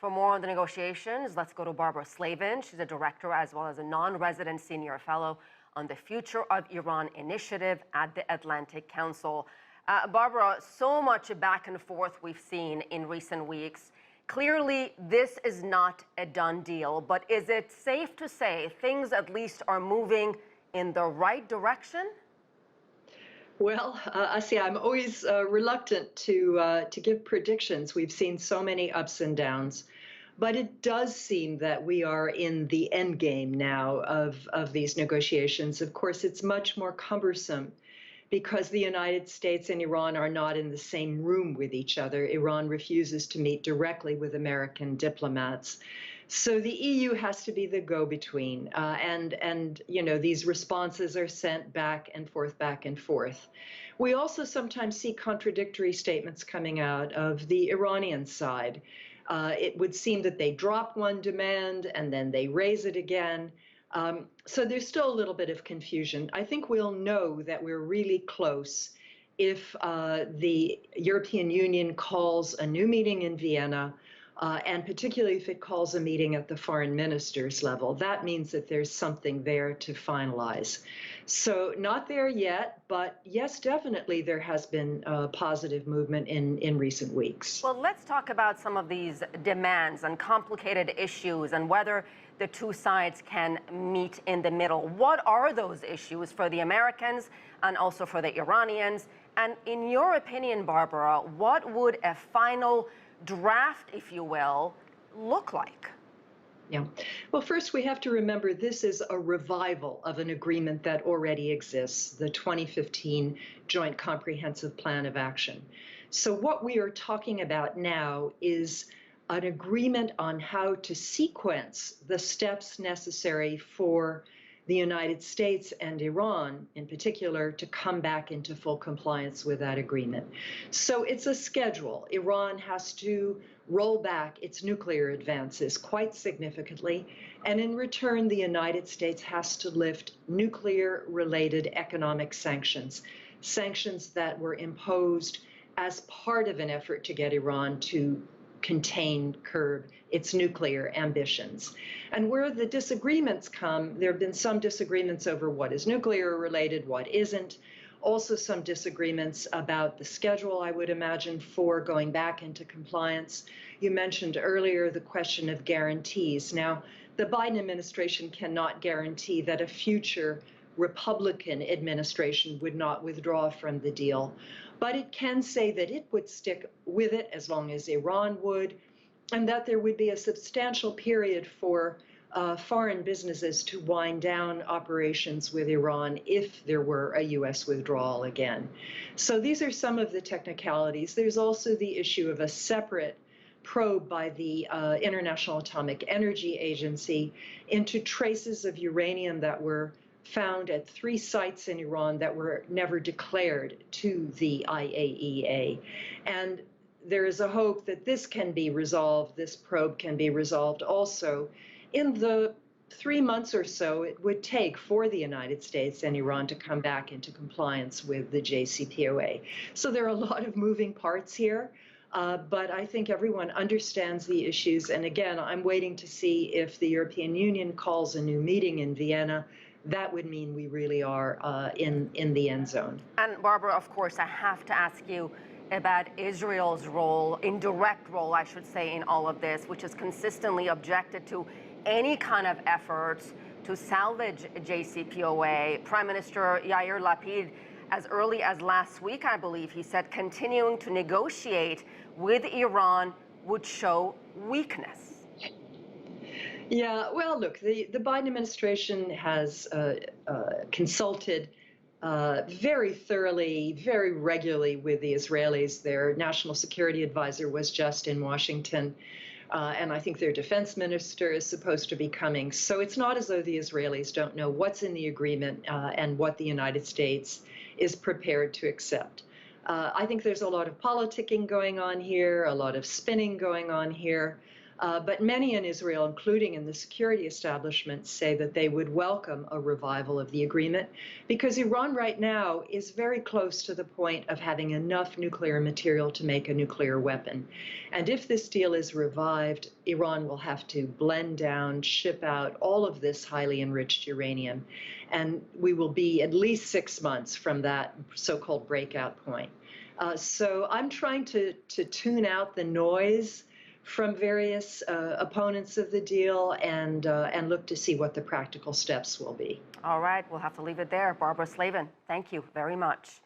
For more on the negotiations, let's go to Barbara Slavin. She's a director as well as a non-resident senior fellow on the Future of Iran initiative at the Atlantic Council. Barbara, so much back and forth we've seen in recent weeks. Clearly, this is not a done deal, but is it safe to say things at least are moving in the right direction? Well, Asieh, I'm always reluctant to give predictions. We've seen so many ups and downs, but it does seem that we are in the end game now of these negotiations. Of course, it's much more cumbersome because the United States and Iran are not in the same room with each other. Iran refuses to meet directly with American diplomats. So the EU has to be the go-between, and these responses are sent back and forth, back and forth. We also sometimes see contradictory statements coming out of the Iranian side. It would seem that they drop one demand and then they raise it again. So there's still a little bit of confusion. I think we'll know that we're really close if the European Union calls a new meeting in Vienna, and particularly if it calls a meeting at the foreign ministers level. That means that there's something there to finalize. So not there yet, but yes, definitely there has been positive movement in recent weeks. Well, let's talk about some of these demands and complicated issues and whether the two sides can meet in the middle. What are those issues for the Americans and also for the Iranians? And in your opinion, Barbara, what would a final draft, if you will, look like? Yeah. Well, first, we have to remember this is a revival of an agreement that already exists, the 2015 Joint Comprehensive Plan of Action. So what we are talking about now is an agreement on how to sequence the steps necessary for the United States and Iran, in particular, to come back into full compliance with that agreement. So it's a schedule. Iran has to roll back its nuclear advances quite significantly, and in return, the United States has to lift nuclear-related economic sanctions, sanctions that were imposed as part of an effort to get Iran to contain, curb its nuclear ambitions. And where the disagreements come, there have been some disagreements over what is nuclear related, what isn't. Also some disagreements about the schedule, I would imagine, for going back into compliance. You mentioned earlier the question of guarantees. Now, the Biden administration cannot guarantee that a future Republican administration would not withdraw from the deal, but it can say that it would stick with it as long as Iran would, and that there would be a substantial period for foreign businesses to wind down operations with Iran if there were a U.S. withdrawal again. So these are some of the technicalities. There's also the issue of a separate probe by the International Atomic Energy Agency into traces of uranium that were found at 3 sites in Iran that were never declared to the IAEA. And there is a hope that this can be resolved, this probe can be resolved also in the 3 months or so it would take for the United States and Iran to come back into compliance with the JCPOA. So there are a lot of moving parts here, but I think everyone understands the issues. And again, I'm waiting to see if the European Union calls a new meeting in Vienna. That would mean we really are in the end zone. And Barbara, of course, I have to ask you about Israel's role, indirect role, I should say, in all of this, which has consistently objected to any kind of efforts to salvage JCPOA. Prime Minister Yair Lapid, as early as last week, I believe, he said continuing to negotiate with Iran would show weakness. Yeah, well, look, the Biden administration has consulted very thoroughly, very regularly with the Israelis. Their national security advisor was just in Washington, and I think their defense minister is supposed to be coming. So it's not as though the Israelis don't know what's in the agreement and what the United States is prepared to accept. I think there's a lot of politicking going on here, a lot of spinning going on here. But many in Israel, including in the security establishment, say that they would welcome a revival of the agreement because Iran right now is very close to the point of having enough nuclear material to make a nuclear weapon. And if this deal is revived, Iran will have to blend down, ship out all of this highly enriched uranium. And we will be at least 6 months from that so-called breakout point. So I'm trying to tune out the noise from various opponents of the deal and look to see what the practical steps will be. All right, we'll have to leave it there. Barbara Slavin, thank you very much.